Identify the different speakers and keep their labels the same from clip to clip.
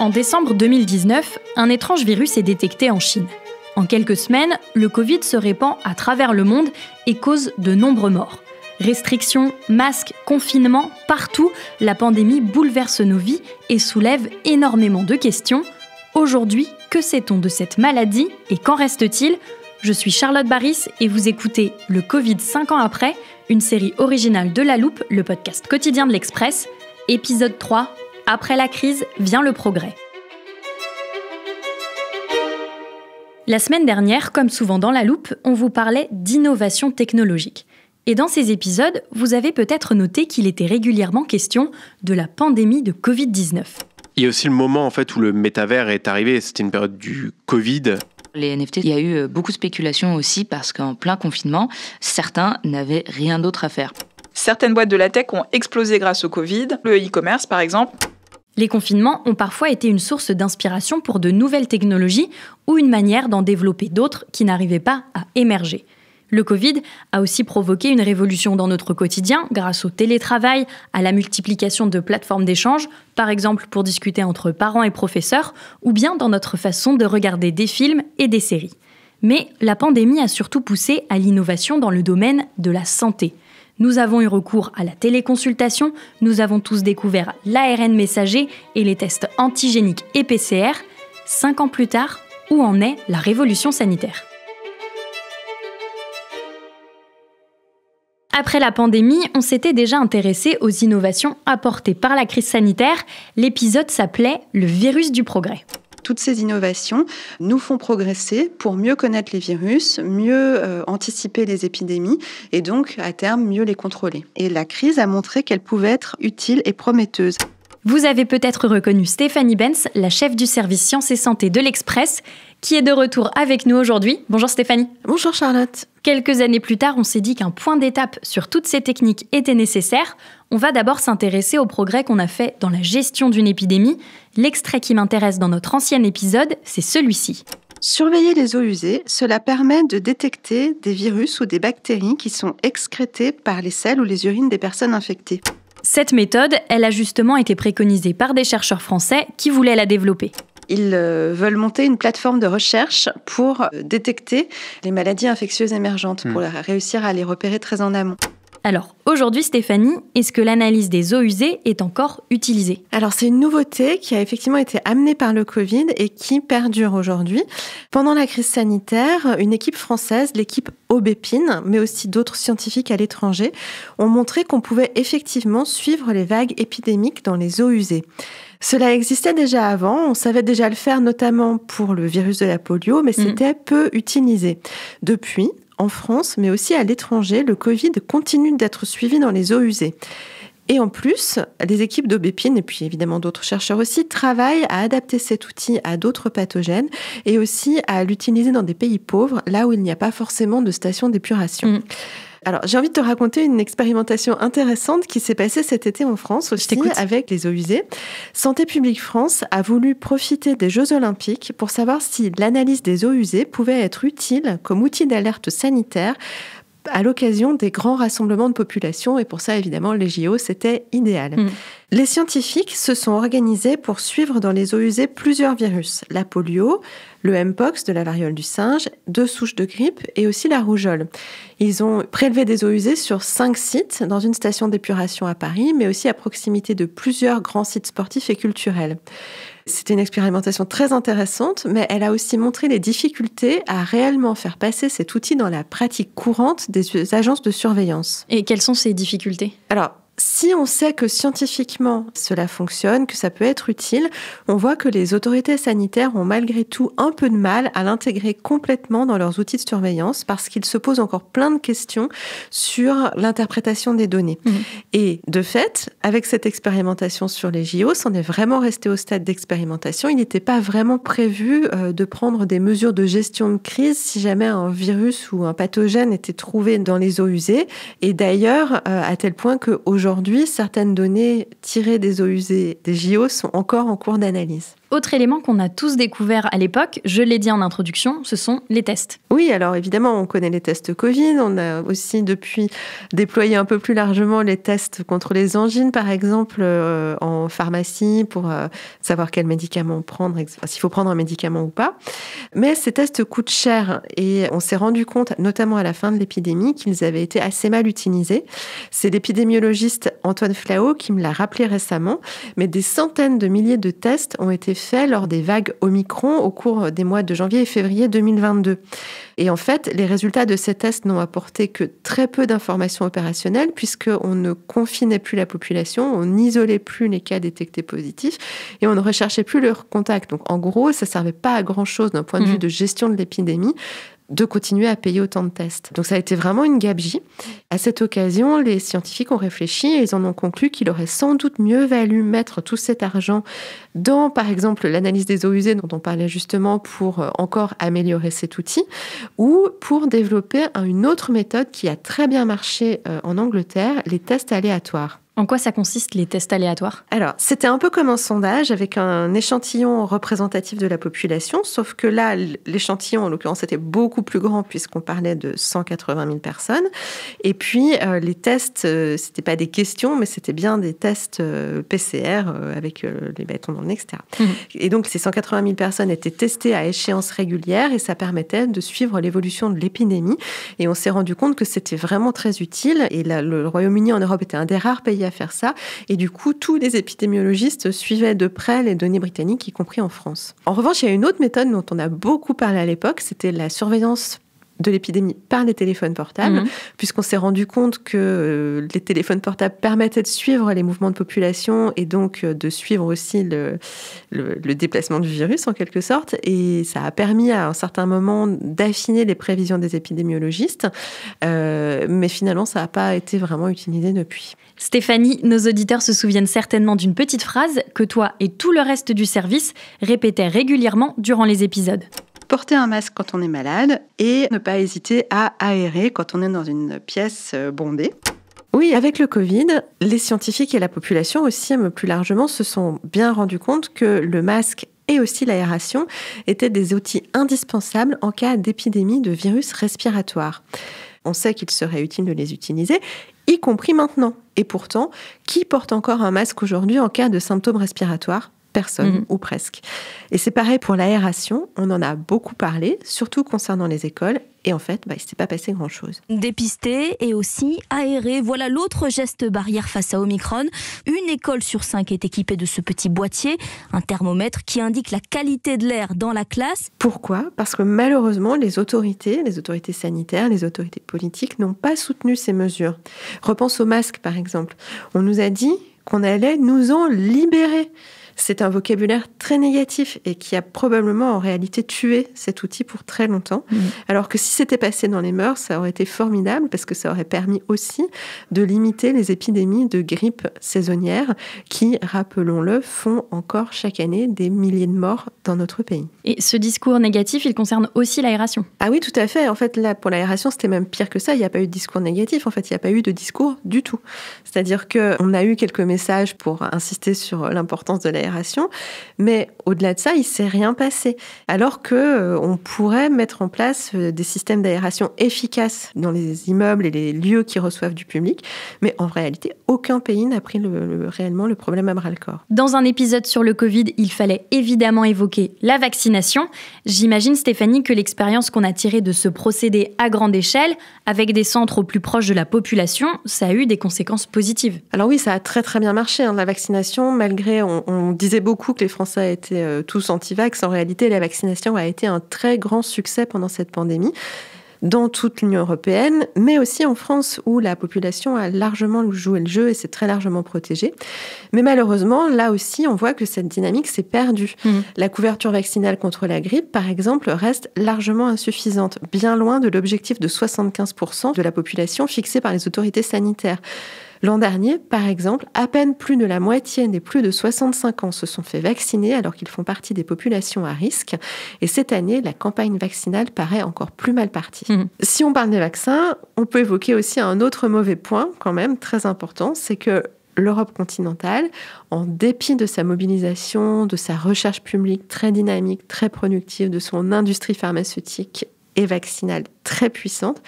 Speaker 1: En décembre 2019, un étrange virus est détecté en Chine. En quelques semaines, le Covid se répand à travers le monde et cause de nombreux morts. Restrictions, masques, confinements, partout, la pandémie bouleverse nos vies et soulève énormément de questions. Aujourd'hui, que sait-on de cette maladie et qu'en reste-t-il ? Je suis Charlotte Baris et vous écoutez Le Covid 5 ans après, une série originale de La Loupe, le podcast quotidien de l'Express. Épisode 3, après la crise vient le progrès. La semaine dernière, comme souvent dans La Loupe, on vous parlait d'innovation technologique. Et dans ces épisodes, vous avez peut-être noté qu'il était régulièrement question de la pandémie de Covid-19.
Speaker 2: Il y a aussi le moment en fait, où le métavers est arrivé, c'était une période du Covid.
Speaker 3: Les NFT, il y a eu beaucoup de spéculation aussi parce qu'en plein confinement, certains n'avaient rien d'autre à faire.
Speaker 4: Certaines boîtes de la tech ont explosé grâce au Covid, le e-commerce par exemple.
Speaker 1: Les confinements ont parfois été une source d'inspiration pour de nouvelles technologies ou une manière d'en développer d'autres qui n'arrivaient pas à émerger. Le Covid a aussi provoqué une révolution dans notre quotidien grâce au télétravail, à la multiplication de plateformes d'échange, par exemple pour discuter entre parents et professeurs, ou bien dans notre façon de regarder des films et des séries. Mais la pandémie a surtout poussé à l'innovation dans le domaine de la santé. Nous avons eu recours à la téléconsultation, nous avons tous découvert l'ARN messager et les tests antigéniques et PCR. 5 ans plus tard, où en est la révolution sanitaire ? Après la pandémie, on s'était déjà intéressé aux innovations apportées par la crise sanitaire. L'épisode s'appelait « Le virus du progrès ».
Speaker 5: Toutes ces innovations nous font progresser pour mieux connaître les virus, mieux anticiper les épidémies et donc, à terme, mieux les contrôler. Et la crise a montré qu'elle pouvait être utile et prometteuse.
Speaker 1: Vous avez peut-être reconnu Stéphanie Benz, la chef du service Sciences et Santé de l'Express, qui est de retour avec nous aujourd'hui. Bonjour Stéphanie.
Speaker 6: Bonjour Charlotte.
Speaker 1: Quelques années plus tard, on s'est dit qu'un point d'étape sur toutes ces techniques était nécessaire. On va d'abord s'intéresser au progrès qu'on a fait dans la gestion d'une épidémie. L'extrait qui m'intéresse dans notre ancien épisode, c'est celui-ci.
Speaker 5: Surveiller les eaux usées, cela permet de détecter des virus ou des bactéries qui sont excrétées par les selles ou les urines des personnes infectées.
Speaker 1: Cette méthode, elle a justement été préconisée par des chercheurs français qui voulaient la développer.
Speaker 5: Ils veulent monter une plateforme de recherche pour détecter les maladies infectieuses émergentes, pour réussir à les repérer très en amont.
Speaker 1: Alors, aujourd'hui, Stéphanie, est-ce que l'analyse des eaux usées est encore utilisée ?
Speaker 6: Alors, c'est une nouveauté qui a effectivement été amenée par le Covid et qui perdure aujourd'hui. Pendant la crise sanitaire, une équipe française, l'équipe Aubépine, mais aussi d'autres scientifiques à l'étranger, ont montré qu'on pouvait effectivement suivre les vagues épidémiques dans les eaux usées. Cela existait déjà avant, on savait déjà le faire notamment pour le virus de la polio, mais c'était peu utilisé. Depuis, en France, mais aussi à l'étranger, le Covid continue d'être suivi dans les eaux usées. Et en plus, les équipes d'Aubépine, et puis évidemment d'autres chercheurs aussi, travaillent à adapter cet outil à d'autres pathogènes et aussi à l'utiliser dans des pays pauvres, là où il n'y a pas forcément de station d'épuration. Alors, j'ai envie de te raconter une expérimentation intéressante qui s'est passée cet été en France aussi avec les eaux usées. Santé publique France a voulu profiter des Jeux Olympiques pour savoir si l'analyse des eaux usées pouvait être utile comme outil d'alerte sanitaire à l'occasion des grands rassemblements de population. Et pour ça, évidemment, les JO, c'était idéal. Les scientifiques se sont organisés pour suivre dans les eaux usées plusieurs virus. La polio, le Mpox de la variole du singe, 2 souches de grippe et aussi la rougeole. Ils ont prélevé des eaux usées sur 5 sites dans une station d'épuration à Paris, mais aussi à proximité de plusieurs grands sites sportifs et culturels. C'était une expérimentation très intéressante, mais elle a aussi montré les difficultés à réellement faire passer cet outil dans la pratique courante des agences de surveillance.
Speaker 1: Et quelles sont ces difficultés ?
Speaker 6: Alors, si on sait que scientifiquement cela fonctionne, que ça peut être utile, on voit que les autorités sanitaires ont malgré tout un peu de mal à l'intégrer complètement dans leurs outils de surveillance parce qu'ils se posent encore plein de questions sur l'interprétation des données. Et de fait, avec cette expérimentation sur les JO, c'en est vraiment resté au stade d'expérimentation. Il n'était pas vraiment prévu de prendre des mesures de gestion de crise si jamais un virus ou un pathogène était trouvé dans les eaux usées. Et d'ailleurs, à tel point qu'aujourd'hui, aujourd'hui, certaines données tirées des eaux usées des JO sont encore en cours d'analyse.
Speaker 1: Autre élément qu'on a tous découvert à l'époque, je l'ai dit en introduction, ce sont les tests.
Speaker 6: Oui, alors évidemment, on connaît les tests Covid. On a aussi depuis déployé un peu plus largement les tests contre les angines, par exemple, en pharmacie pour savoir quel médicament prendre, s'il faut prendre un médicament ou pas. Mais ces tests coûtent cher et on s'est rendu compte, notamment à la fin de l'épidémie, qu'ils avaient été assez mal utilisés. C'est l'épidémiologiste Antoine Flahault qui me l'a rappelé récemment, mais des centaines de milliers de tests ont été faits lors des vagues Omicron au cours des mois de janvier et février 2022. Et en fait, les résultats de ces tests n'ont apporté que très peu d'informations opérationnelles puisqu'on ne confinait plus la population, on n'isolait plus les cas détectés positifs et on ne recherchait plus leurs contacts. Donc en gros, ça ne servait pas à grand-chose d'un point de vue de gestion de l'épidémie de continuer à payer autant de tests. Donc ça a été vraiment une gabegie. À cette occasion, les scientifiques ont réfléchi et ils en ont conclu qu'il aurait sans doute mieux valu mettre tout cet argent dans, par exemple, l'analyse des eaux usées dont on parlait justement pour encore améliorer cet outil ou pour développer une autre méthode qui a très bien marché en Angleterre, les tests aléatoires.
Speaker 1: En quoi ça consiste, les tests aléatoires ?
Speaker 6: Alors, c'était un peu comme un sondage avec un échantillon représentatif de la population, sauf que là, l'échantillon, en l'occurrence, était beaucoup plus grand puisqu'on parlait de 180 000 personnes. Et puis, les tests, c'était pas des questions, mais c'était bien des tests PCR avec les bâtons dans le nez, etc. Et donc, ces 180 000 personnes étaient testées à échéance régulière et ça permettait de suivre l'évolution de l'épidémie. Et on s'est rendu compte que c'était vraiment très utile. Et là, le Royaume-Uni en Europe était un des rares pays à faire ça. Et du coup, tous les épidémiologistes suivaient de près les données britanniques, y compris en France. En revanche, il y a une autre méthode dont on a beaucoup parlé à l'époque, c'était la surveillance de l'épidémie par les téléphones portables, puisqu'on s'est rendu compte que les téléphones portables permettaient de suivre les mouvements de population et donc de suivre aussi le déplacement du virus en quelque sorte. Et ça a permis à un certain moment d'affiner les prévisions des épidémiologistes, mais finalement, ça n'a pas été vraiment utilisé depuis.
Speaker 1: Stéphanie, nos auditeurs se souviennent certainement d'une petite phrase que toi et tout le reste du service répétaient régulièrement durant les épisodes.
Speaker 5: Porter un masque quand on est malade et ne pas hésiter à aérer quand on est dans une pièce bondée.
Speaker 6: Oui, avec le Covid, les scientifiques et la population aussi, plus largement, se sont bien rendus compte que le masque et aussi l'aération étaient des outils indispensables en cas d'épidémie de virus respiratoires. On sait qu'il serait utile de les utiliser, y compris maintenant. Et pourtant, qui porte encore un masque aujourd'hui en cas de symptômes respiratoires ? Personne, ou presque. Et c'est pareil pour l'aération, on en a beaucoup parlé, surtout concernant les écoles, et en fait, il ne s'est pas passé grand-chose.
Speaker 7: Dépister et aussi aérer, voilà l'autre geste barrière face à Omicron. Une école sur 5 est équipée de ce petit boîtier, un thermomètre qui indique la qualité de l'air dans la classe.
Speaker 6: Pourquoi ? Parce que malheureusement, les autorités sanitaires, les autorités politiques n'ont pas soutenu ces mesures. Repense au masque, par exemple. On nous a dit qu'on allait nous en libérer. C'est un vocabulaire très négatif et qui a probablement en réalité tué cet outil pour très longtemps. Alors que si c'était passé dans les mœurs, ça aurait été formidable parce que ça aurait permis aussi de limiter les épidémies de grippe saisonnière qui, rappelons-le, font encore chaque année des milliers de morts dans notre pays.
Speaker 1: Et ce discours négatif, il concerne aussi l'aération ?
Speaker 6: Ah oui, tout à fait. En fait, là, pour l'aération, c'était même pire que ça. Il n'y a pas eu de discours négatif. En fait, il n'y a pas eu de discours du tout. C'est-à-dire qu'on a eu quelques messages pour insister sur l'importance de l'aération, mais au-delà de ça, il ne s'est rien passé. Alors qu'on pourrait mettre en place des systèmes d'aération efficaces dans les immeubles et les lieux qui reçoivent du public, mais en réalité, aucun pays n'a pris réellement le problème à bras-le-corps.
Speaker 1: Dans un épisode sur le Covid, il fallait évidemment évoquer la vaccination. J'imagine, Stéphanie, que l'expérience qu'on a tirée de ce procédé à grande échelle, avec des centres au plus proche de la population, ça a eu des conséquences positives.
Speaker 6: Alors oui, ça a très très bien marché, la vaccination, malgré, on disait beaucoup que les Français étaient tous anti-vax. En réalité, la vaccination a été un très grand succès pendant cette pandémie, dans toute l'Union européenne, mais aussi en France, où la population a largement joué le jeu et s'est très largement protégée. Mais malheureusement, là aussi, on voit que cette dynamique s'est perdue. La couverture vaccinale contre la grippe, par exemple, reste largement insuffisante, bien loin de l'objectif de 75% de la population fixé par les autorités sanitaires. L'an dernier, par exemple, à peine plus de la moitié des plus de 65 ans se sont fait vacciner alors qu'ils font partie des populations à risque. Et cette année, la campagne vaccinale paraît encore plus mal partie. Si on parle des vaccins, on peut évoquer aussi un autre mauvais point, quand même, très important, c'est que l'Europe continentale, en dépit de sa mobilisation, de sa recherche publique très dynamique, très productive, de son industrie pharmaceutique et vaccinale très puissante,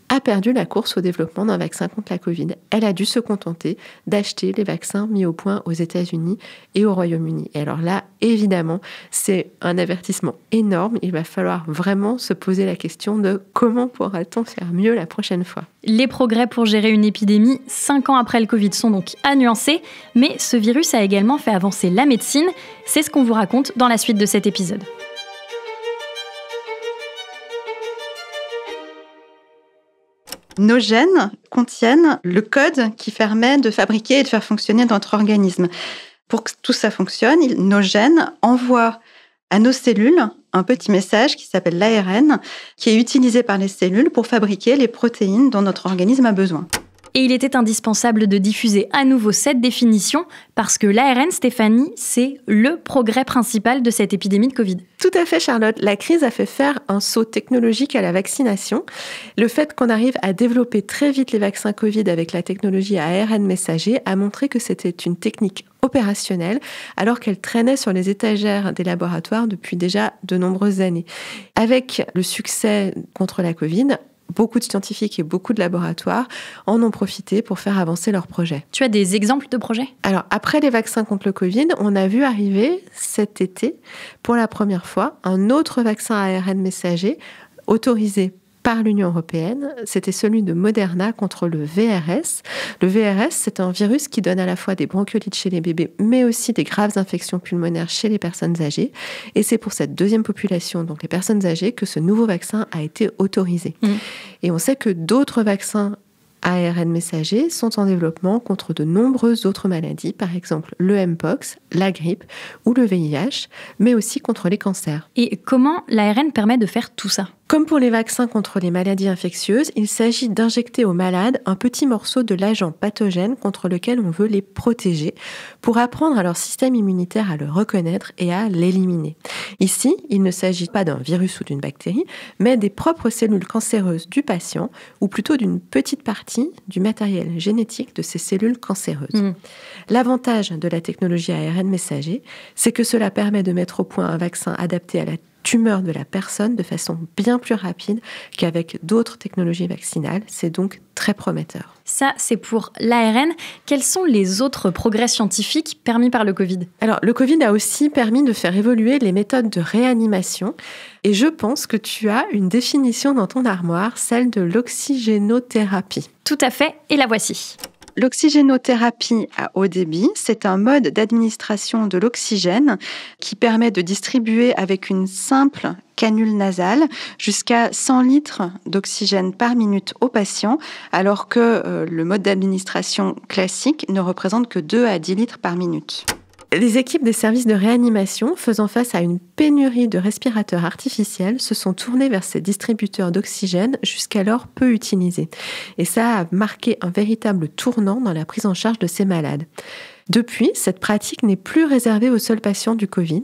Speaker 6: a perdu la course au développement d'un vaccin contre la Covid. Elle a dû se contenter d'acheter les vaccins mis au point aux États-Unis et au Royaume-Uni. Et alors là, évidemment, c'est un avertissement énorme. Il va falloir vraiment se poser la question de comment pourra-t-on faire mieux la prochaine fois.
Speaker 1: Les progrès pour gérer une épidémie 5 ans après le Covid sont donc à nuancer, mais ce virus a également fait avancer la médecine. C'est ce qu'on vous raconte dans la suite de cet épisode.
Speaker 5: Nos gènes contiennent le code qui permet de fabriquer et de faire fonctionner notre organisme. Pour que tout ça fonctionne, nos gènes envoient à nos cellules un petit message qui s'appelle l'ARN, qui est utilisé par les cellules pour fabriquer les protéines dont notre organisme a besoin.
Speaker 1: Et il était indispensable de diffuser à nouveau cette définition parce que l'ARN, Stéphanie, c'est le progrès principal de cette épidémie de Covid.
Speaker 6: Tout à fait, Charlotte. La crise a fait faire un saut technologique à la vaccination. Le fait qu'on arrive à développer très vite les vaccins Covid avec la technologie à ARN messager a montré que c'était une technique opérationnelle alors qu'elle traînait sur les étagères des laboratoires depuis déjà de nombreuses années. Avec le succès contre la Covid, beaucoup de scientifiques et beaucoup de laboratoires en ont profité pour faire avancer leurs projets.
Speaker 1: Tu as des exemples de projets ?
Speaker 6: Alors, après les vaccins contre le Covid, on a vu arriver cet été, pour la première fois, un autre vaccin à ARN messager autorisé par l'Union européenne. C'était celui de Moderna contre le VRS. Le VRS, c'est un virus qui donne à la fois des bronchiolites chez les bébés, mais aussi des graves infections pulmonaires chez les personnes âgées. Et c'est pour cette deuxième population, donc les personnes âgées, que ce nouveau vaccin a été autorisé. Et on sait que d'autres vaccins ARN messager sont en développement contre de nombreuses autres maladies, par exemple le Mpox, la grippe ou le VIH, mais aussi contre les cancers.
Speaker 1: Et comment l'ARN permet de faire tout ça ?
Speaker 6: Comme pour les vaccins contre les maladies infectieuses, il s'agit d'injecter aux malades un petit morceau de l'agent pathogène contre lequel on veut les protéger pour apprendre à leur système immunitaire à le reconnaître et à l'éliminer. Ici, il ne s'agit pas d'un virus ou d'une bactérie, mais des propres cellules cancéreuses du patient, ou plutôt d'une petite partie du matériel génétique de ces cellules cancéreuses. L'avantage de la technologie ARN messager, c'est que cela permet de mettre au point un vaccin adapté à la tumeur de la personne de façon bien plus rapide qu'avec d'autres technologies vaccinales. C'est donc très prometteur.
Speaker 1: Ça, c'est pour l'ARN. Quels sont les autres progrès scientifiques permis par le Covid ?
Speaker 6: Alors, le Covid a aussi permis de faire évoluer les méthodes de réanimation. Et je pense que tu as une définition dans ton armoire, celle de l'oxygénothérapie.
Speaker 1: Tout à fait, et la voici.
Speaker 5: L'oxygénothérapie à haut débit, c'est un mode d'administration de l'oxygène qui permet de distribuer avec une simple canule nasale jusqu'à 100 litres d'oxygène par minute aux patients, alors que le mode d'administration classique ne représente que 2 à 10 litres par minute.
Speaker 6: Les équipes des services de réanimation faisant face à une pénurie de respirateurs artificiels se sont tournées vers ces distributeurs d'oxygène jusqu'alors peu utilisés. Et ça a marqué un véritable tournant dans la prise en charge de ces malades. Depuis, cette pratique n'est plus réservée aux seuls patients du Covid.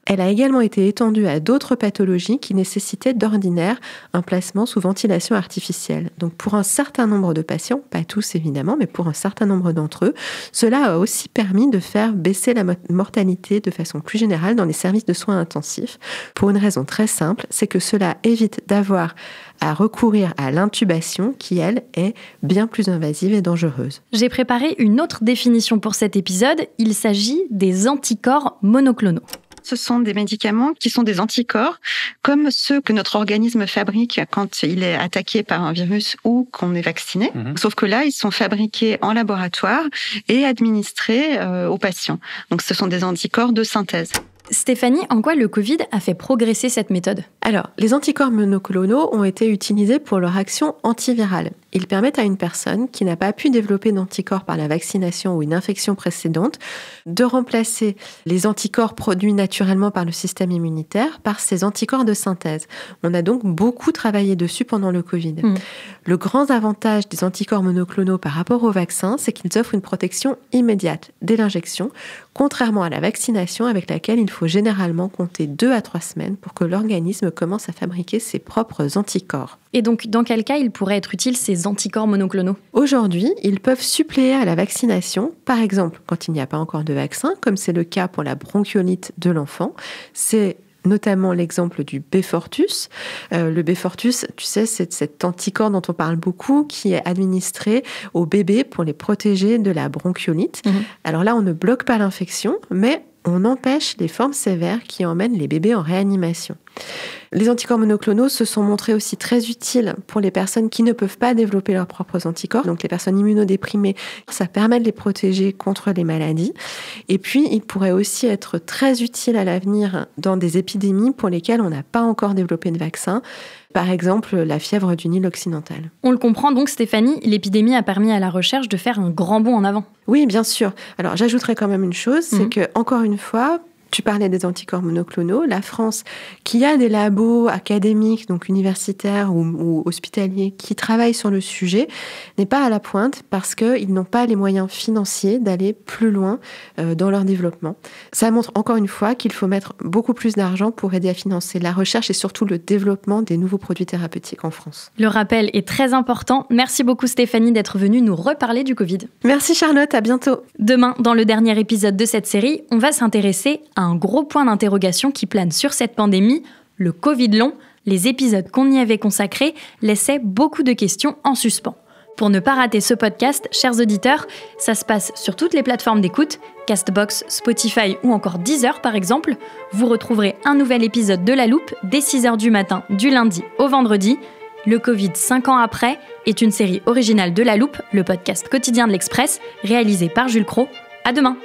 Speaker 6: Elle a également été étendue à d'autres pathologies qui nécessitaient d'ordinaire un placement sous ventilation artificielle. Donc pour un certain nombre de patients, pas tous évidemment, mais pour un certain nombre d'entre eux, cela a aussi permis de faire baisser la mortalité de façon plus générale dans les services de soins intensifs. Pour une raison très simple, c'est que cela évite d'avoir à recourir à l'intubation qui, elle, est bien plus invasive et dangereuse.
Speaker 1: J'ai préparé une autre définition pour cet épisode. Il s'agit des anticorps monoclonaux.
Speaker 5: Ce sont des médicaments qui sont des anticorps, comme ceux que notre organisme fabrique quand il est attaqué par un virus ou qu'on est vacciné. Sauf que là, ils sont fabriqués en laboratoire et administrés aux patients. Donc ce sont des anticorps de synthèse.
Speaker 1: Stéphanie, en quoi le Covid a fait progresser cette méthode ?
Speaker 6: Alors, les anticorps monoclonaux ont été utilisés pour leur action antivirale. Ils permettent à une personne qui n'a pas pu développer d'anticorps par la vaccination ou une infection précédente de remplacer les anticorps produits naturellement par le système immunitaire par ces anticorps de synthèse. On a donc beaucoup travaillé dessus pendant le Covid. Le grand avantage des anticorps monoclonaux par rapport au vaccin, c'est qu'ils offrent une protection immédiate dès l'injection, contrairement à la vaccination avec laquelle il faut généralement compter 2 à 3 semaines pour que l'organisme commence à fabriquer ses propres anticorps.
Speaker 1: Et donc, dans quel cas il pourrait être utile ces anticorps monoclonaux ?
Speaker 6: Aujourd'hui, ils peuvent suppléer à la vaccination, par exemple quand il n'y a pas encore de vaccin, comme c'est le cas pour la bronchiolite de l'enfant. C'est notamment l'exemple du Beyfortus. Le Beyfortus, tu sais, c'est cet anticorps dont on parle beaucoup, qui est administré aux bébés pour les protéger de la bronchiolite. Alors là, on ne bloque pas l'infection, mais on empêche les formes sévères qui emmènent les bébés en réanimation. Les anticorps monoclonaux se sont montrés aussi très utiles pour les personnes qui ne peuvent pas développer leurs propres anticorps, donc les personnes immunodéprimées. Ça permet de les protéger contre les maladies. Et puis, ils pourraient aussi être très utiles à l'avenir dans des épidémies pour lesquelles on n'a pas encore développé de vaccin. Par exemple, la fièvre du Nil occidental.
Speaker 1: On le comprend donc, Stéphanie, l'épidémie a permis à la recherche de faire un grand bond en avant.
Speaker 6: Oui, bien sûr. Alors, j'ajouterais quand même une chose, c'est que, encore une fois, tu parlais des anticorps monoclonaux. La France, qui a des labos académiques, donc universitaires ou hospitaliers, qui travaillent sur le sujet, n'est pas à la pointe parce qu'ils n'ont pas les moyens financiers d'aller plus loin dans leur développement. Ça montre encore une fois qu'il faut mettre beaucoup plus d'argent pour aider à financer la recherche et surtout le développement des nouveaux produits thérapeutiques en France.
Speaker 1: Le rappel est très important. Merci beaucoup Stéphanie d'être venue nous reparler du Covid.
Speaker 6: Merci Charlotte, à bientôt.
Speaker 1: Demain, dans le dernier épisode de cette série, on va s'intéresser à un gros point d'interrogation qui plane sur cette pandémie, le Covid long. Les épisodes qu'on y avait consacrés laissaient beaucoup de questions en suspens. Pour ne pas rater ce podcast, chers auditeurs, ça se passe sur toutes les plateformes d'écoute, Castbox, Spotify ou encore Deezer par exemple. Vous retrouverez un nouvel épisode de La Loupe dès 6h du matin du lundi au vendredi. Le Covid 5 ans après est une série originale de La Loupe, le podcast quotidien de l'Express, réalisé par Jules Cros. À demain!